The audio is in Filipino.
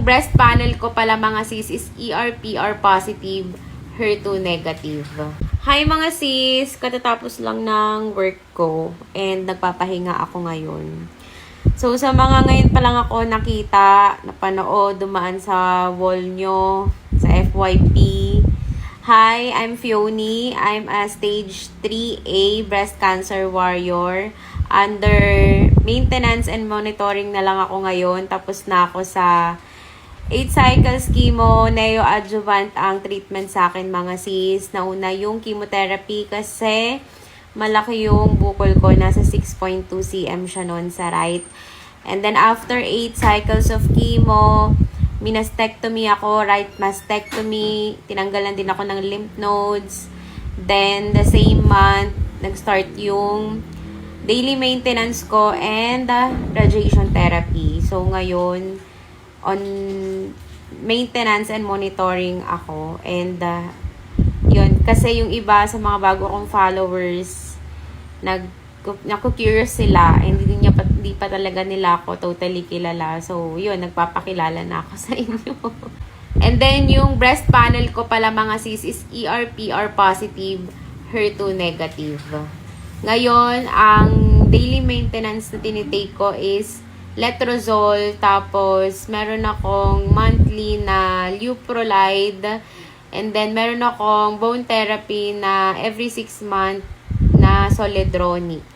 yung breast panel ko pala mga sis is ER/PR positive, HER2 negative. Hi mga sis! Katatapos lang ng work ko and nagpapahinga ako ngayon. So sa mga ngayon pa lang ako nakita, napanood, dumaan sa wall nyo, sa FYP. Hi, I'm Fioni. I'm a stage 3A breast cancer warrior. Under maintenance and monitoring na lang ako ngayon. Tapos na ako sa 8 cycles chemo, neoadjuvant ang treatment sa akin mga sis. Nauna yung chemotherapy kasi malaki yung bukol ko. Nasa 6.2 cm siya noon sa right. And then after 8 cycles of chemo, minastectomy ako, right mastectomy. Tinanggalan din ako ng lymph nodes. Then the same month, nag-start yung daily maintenance ko and radiation therapy. So ngayon, on maintenance and monitoring ako. And yun, kasi yung iba sa mga bago kong followers, naku-curious sila. And hindi pa talaga nila ako totally kilala. So yun, nagpapakilala na ako sa inyo. And then yung breast panel ko pala mga sis is ER/PR positive, HER2 negative. Ngayon, ang daily maintenance na tinitake ko is letrozole, tapos meron akong monthly na leuprolide, and then meron akong bone therapy na every 6 months na zoledronic.